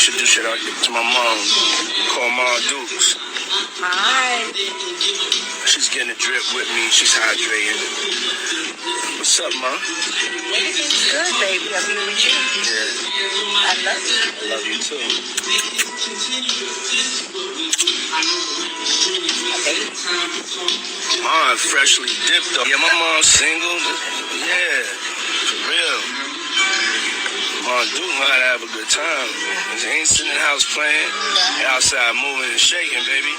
introduce shit out to my mom. Called Ma Dukes. Hi. She's getting a drip with me. She's hydrating. What's up, Ma? Everything's good, baby. I'll be with you. Yeah. I love you. I love you too. Mom freshly dipped up. Yeah, my mom's single. Yeah, for real. Mom do know how to have a good time. She ain't sitting in the house playing. Outside moving and shaking, baby.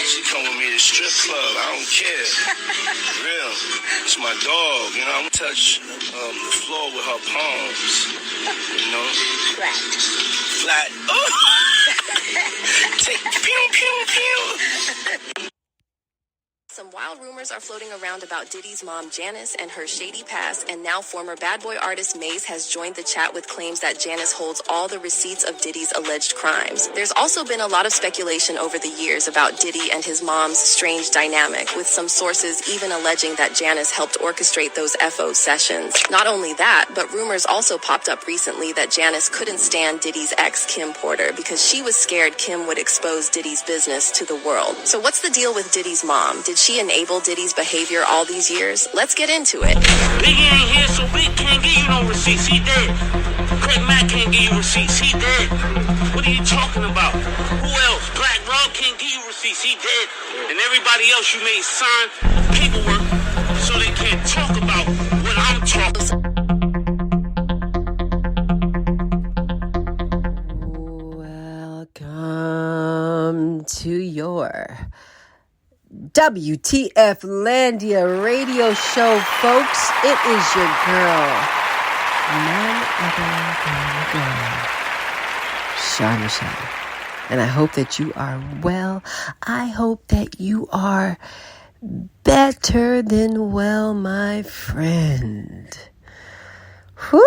She come with me to strip club. I don't care. For real. It's my dog. You know, I'm gonna touch the floor with her palms. You know? Flat. Oh! Take pew, pew, pew. Some wild rumors are floating around about Diddy's mom, Janice, and her shady past, and now former bad boy artist Maze has joined the chat with claims that Janice holds all the receipts of Diddy's alleged crimes. There's also been a lot of speculation over the years about Diddy and his mom's strange dynamic, with some sources even alleging that Janice helped orchestrate those FO sessions. Not only that, but rumors also popped up recently that Janice couldn't stand Diddy's ex, Kim Porter, because she was scared Kim would expose Diddy's business to the world. So what's the deal with Diddy's mom? Did she enable Diddy's behavior all these years? Let's get into it. Biggie ain't here, so Big can't give you no receipts. He dead. Craig Mack can't give you receipts. He dead. What are you talking about? Who else? Black Rob can't give you receipts. He dead. And everybody else you made sign paperwork so they can't talk about what I'm talking about. Welcome to your WTF Landia radio show, folks. It is your girl, none other than Char Michelle. And I hope that you are well. I hope that you are better than well, my friend. Whew!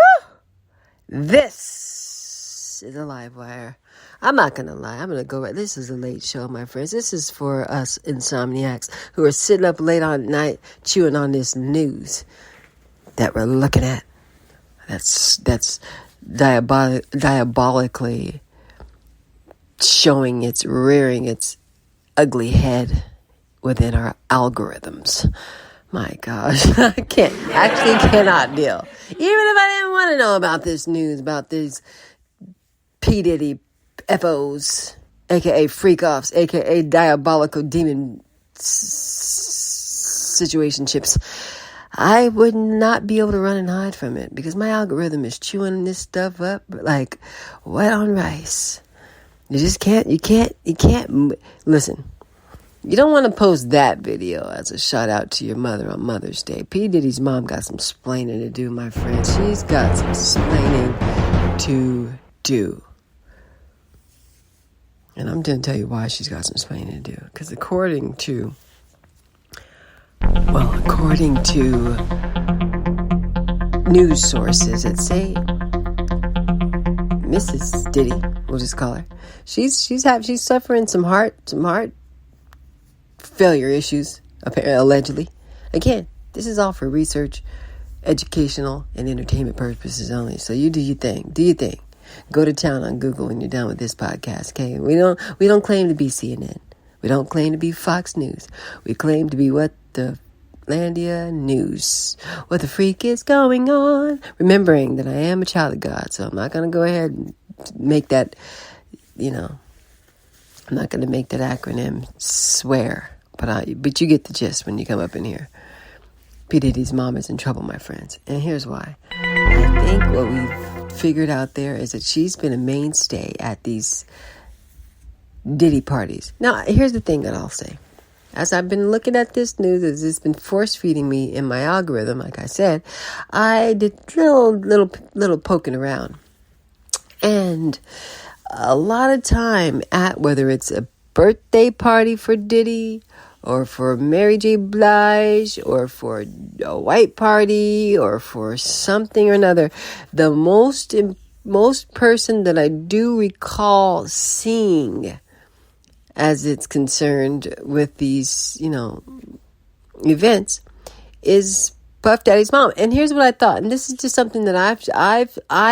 This is a live wire. I'm not going to lie. I'm going to go right. This is a late show, my friends. This is for us insomniacs who are sitting up late on night chewing on this news that we're looking at. That's diabolically showing rearing its ugly head within our algorithms. My gosh, I cannot deal. Even if I didn't want to know about this news, about these P. Diddy FOs, a.k.a. freak-offs, a.k.a. diabolical demon situationships, I would not be able to run and hide from it because my algorithm is chewing this stuff up like wet on rice. You just can't, listen, you don't want to post that video as a shout out to your mother on Mother's Day. P. Diddy's mom got some splaining to do, my friend. She's got some splaining to do. And I'm going to tell you why she's got some explaining to do. Because according to news sources that say Mrs. Diddy, we'll just call her, she's suffering some heart failure issues, allegedly. Again, this is all for research, educational, and entertainment purposes only. So you do your thing. Do your thing. Go to town on Google when you're done with this podcast, okay? We don't claim to be CNN. We don't claim to be Fox News. We claim to be what the Landia News. What the freak is going on? Remembering that I am a child of God, so I'm not going to go ahead and make that, I'm not going to make that acronym swear. But you get the gist when you come up in here. P. Diddy's mom is in trouble, my friends. And here's why. I think what we've figured out there is that she's been a mainstay at these Diddy parties. Now, here's the thing that I'll say. As I've been looking at this news, as it's been force feeding me in my algorithm, like I said, I did little poking around. And a lot of time at whether it's a birthday party for Diddy, or for Mary J. Blige, or for a white party, or for something or another, the most person that I do recall seeing as it's concerned with these, events is Puff Daddy's mom. And here's what I thought, and this is just something that I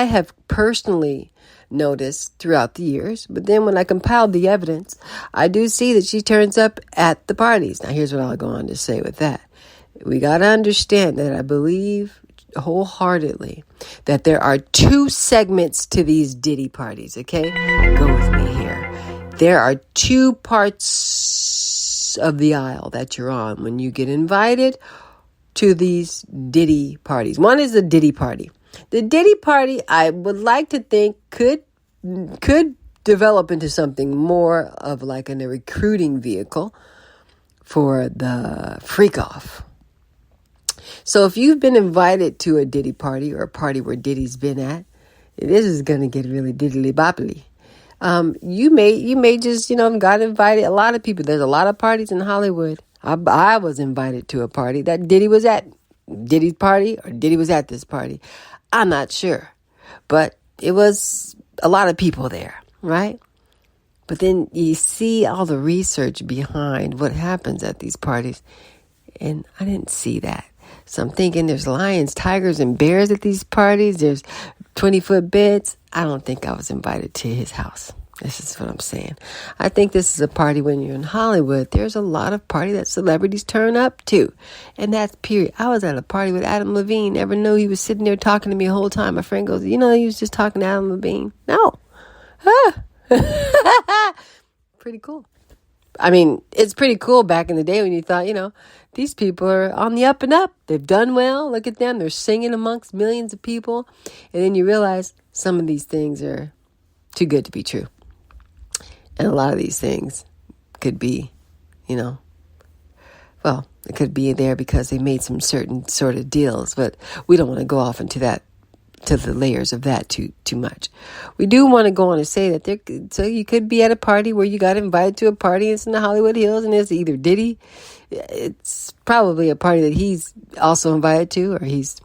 have personally noticed throughout the years. But then when I compiled the evidence, I do see that she turns up at the parties. Now, here's what I'll go on to say with that. We got to understand that I believe wholeheartedly that there are two segments to these Diddy parties, okay? Go with me here. There are two parts of the aisle that you're on when you get invited to these Diddy parties. One is the Diddy party. The Diddy party, I would like to think, could develop into something more of like a recruiting vehicle for the freak off. So if you've been invited to a Diddy party or a party where Diddy's been at, this is going to get really diddly boppily. You may just, got invited. A lot of people, there's a lot of parties in Hollywood. I was invited to a party that Diddy was at. Diddy's party or Diddy was at this party. I'm not sure. But it was a lot of people there, right? But then you see all the research behind what happens at these parties. And I didn't see that. So I'm thinking there's lions, tigers, and bears at these parties. There's 20-foot beds. I don't think I was invited to his house. This is what I'm saying. I think this is a party when you're in Hollywood. There's a lot of party that celebrities turn up to. And that's period. I was at a party with Adam Levine. Never knew he was sitting there talking to me the whole time. My friend goes, he was just talking to Adam Levine. No. Pretty cool. I mean, it's pretty cool back in the day when you thought, these people are on the up and up. They've done well. Look at them. They're singing amongst millions of people. And then you realize some of these things are too good to be true. And a lot of these things could be, it could be there because they made some certain sort of deals. But we don't want to go off into that, to the layers of that too much. We do want to go on and say that so you could be at a party where you got invited to a party. It's in the Hollywood Hills and it's either Diddy. It's probably a party that he's also invited to or he's,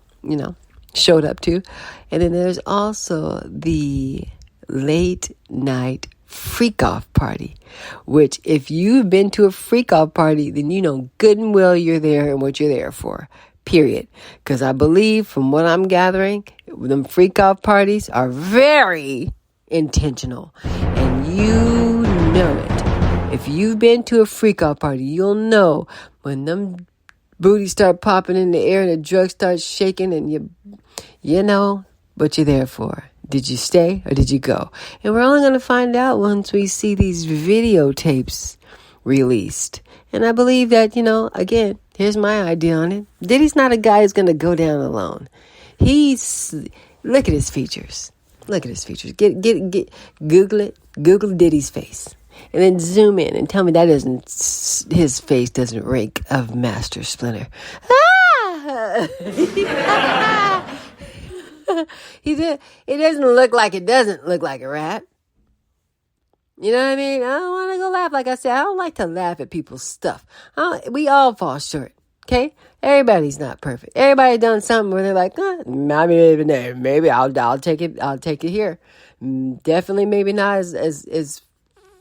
showed up to. And then there's also the late night freak off party, which if you've been to a freak off party, then you know good and well you're there and what you're there for. Period. Because I believe from what I'm gathering, them freak off parties are very intentional. And you know it. If you've been to a freak off party, you'll know when them booties start popping in the air and the drugs start shaking and you know what you're there for. Did you stay or did you go? And we're only going to find out once we see these videotapes released. And I believe that, again, here's my idea on it. Diddy's not a guy who's going to go down alone. Look at his features. Look at his features. Google it. Google Diddy's face. And then zoom in and tell me his face doesn't reek of Master Splinter. It doesn't look like it doesn't look like a rat. You know what I mean? I don't want to go laugh. Like I said, I don't like to laugh at people's stuff. We all fall short. Okay? Everybody's not perfect. Everybody done something where they're like, maybe I'll take it. I'll take it here. Definitely maybe not as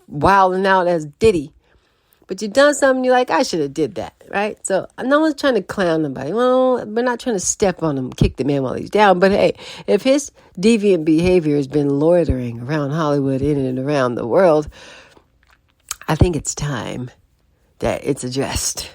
wild and out as Diddy. But you done something, you're like, I should have did that, right? So no one's trying to clown nobody. Well, we're not trying to step on him, kick the man while he's down. But hey, if his deviant behavior has been loitering around Hollywood, in and around the world, I think it's time that it's addressed.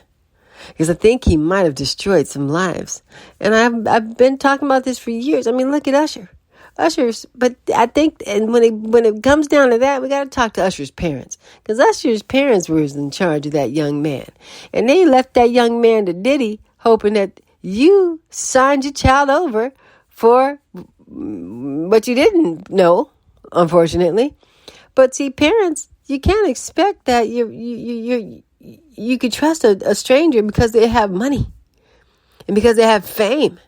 Because I think he might have destroyed some lives. And I've been talking about this for years. I mean, look at Usher. Usher's, but I think, and when it comes down to that, we got to talk to Usher's parents, because Usher's parents were in charge of that young man, and they left that young man to Diddy, hoping that you signed your child over for what you didn't know, unfortunately. But see, parents, you can't expect that you could trust a stranger because they have money and because they have fame.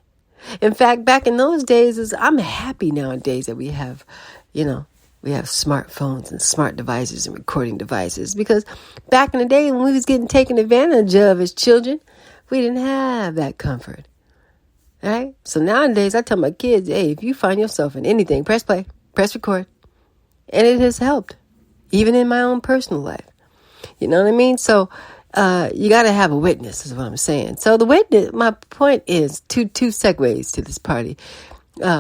In fact, back in those days, I'm happy nowadays that we have smartphones and smart devices and recording devices, because back in the day when we was getting taken advantage of as children, we didn't have that comfort. Right? So nowadays, I tell my kids, hey, if you find yourself in anything, press play, press record. And it has helped, even in my own personal life. You know what I mean? So you got to have a witness is what I'm saying. So the witness, my point is two segues to this party.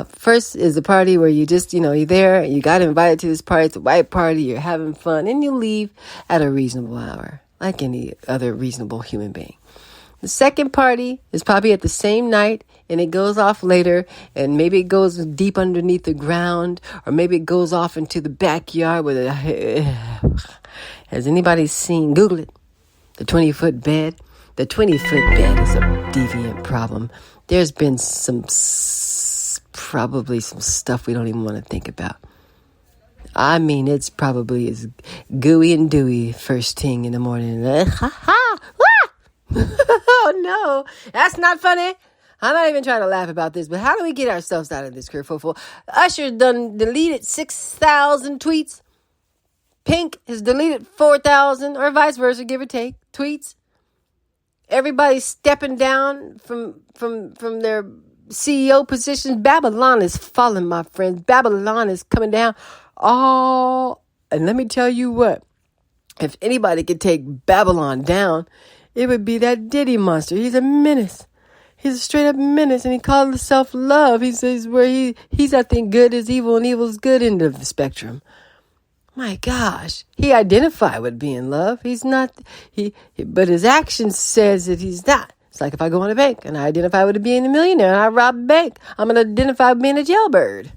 First is a party where you just, you're there, you got invited to this party, it's a white party, you're having fun, and you leave at a reasonable hour, like any other reasonable human being. The second party is probably at the same night, and it goes off later, and maybe it goes deep underneath the ground, or maybe it goes off into the backyard with has anybody seen, Google it, the 20-foot bed? The 20-foot bed is a deviant problem. There's been probably some stuff we don't even want to think about. I mean, it's probably as gooey and dewy first thing in the morning. Oh, no, that's not funny. I'm not even trying to laugh about this, but how do we get ourselves out of this kerfuffle? Usher done deleted 6,000 tweets. Pink has deleted 4,000, or vice versa, give or take, tweets. Everybody's stepping down from their CEO positions. Babylon is falling, my friends. Babylon is coming down. And let me tell you what. If anybody could take Babylon down, it would be that Diddy monster. He's a menace. He's a straight up menace, and he called himself love. He says where he's I think good is evil and evil is good end of the spectrum. My gosh, he identified with being love. He's not, but his action says that he's not. It's like if I go in a bank and I identify with being a millionaire and I rob a bank, I'm going to identify with being a jailbird.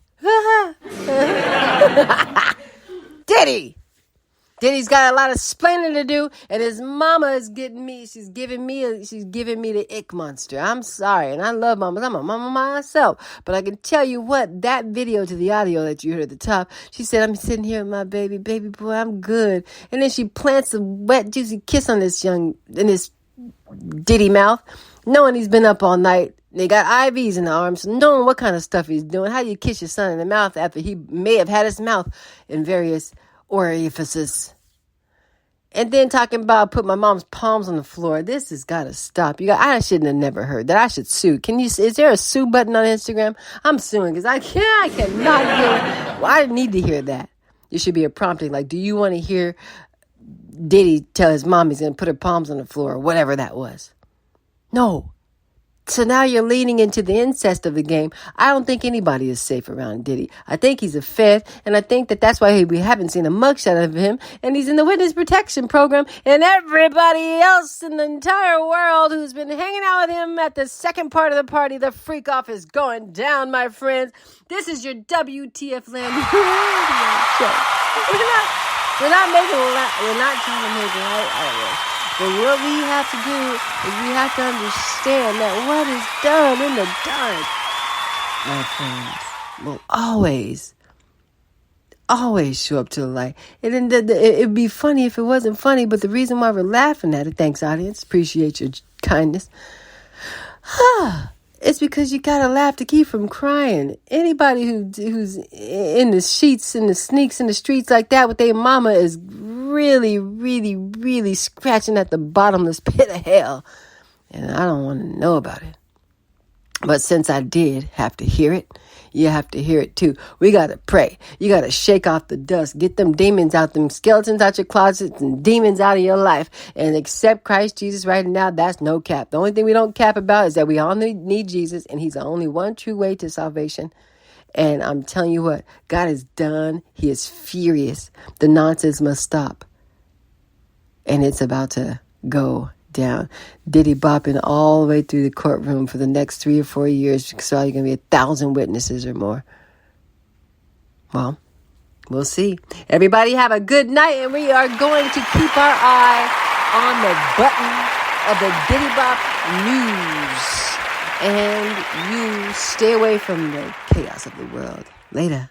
Diddy's got a lot of explaining to do, and his mama is giving me the ick monster. I'm sorry, and I love mamas. I'm a mama myself, but I can tell you what, that video to the audio that you heard at the top, she said, I'm sitting here with my baby boy, I'm good. And then she plants a wet, juicy kiss on this Diddy mouth, knowing he's been up all night. They got IVs in the arms, knowing what kind of stuff he's doing. How do you kiss your son in the mouth after he may have had his mouth in various orifices? And then talking about put my mom's palms on the floor. This has got to stop. I shouldn't have never heard that. I should sue. Is there a sue button on Instagram? I'm suing because I cannot hear. Well, I need to hear that. There should be a prompting like, do you want to hear Diddy tell his mom he's going to put her palms on the floor or whatever that was? No. So now you're leaning into the incest of the game. I don't think anybody is safe around Diddy. I think he's a Fed, and I think that's why we haven't seen a mugshot of him, and he's in the witness protection program, and everybody else in the entire world who's been hanging out with him at the second part of the party, the freak off is going down, my friends. This is your WTF Land Radio show. We're not trying to make light out of this. But what we have to do is we have to understand that what is done in the dark, my friends, will always show up to the light. And then it'd be funny if it wasn't funny, but the reason why we're laughing at it, thanks audience, appreciate your kindness, it's because you gotta laugh to keep from crying. Anybody who's in the sheets, in the sneaks, in the streets like that with their mama is really, really, really scratching at the bottomless pit of hell. And I don't want to know about it. But since I did have to hear it, you have to hear it too. We got to pray. You got to shake off the dust. Get them demons out, them skeletons out your closets and demons out of your life. And accept Christ Jesus right now. That's no cap. The only thing we don't cap about is that we all need Jesus. And he's the only one true way to salvation. And I'm telling you what, God is done. He is furious. The nonsense must stop. And it's about to go down. Diddy bopping all the way through the courtroom for the next 3 or 4 years because you're going to be 1,000 witnesses or more. Well, we'll see. Everybody have a good night, and we are going to keep our eye on the button of the Diddy Bop News. And you stay away from the chaos of the world. Later.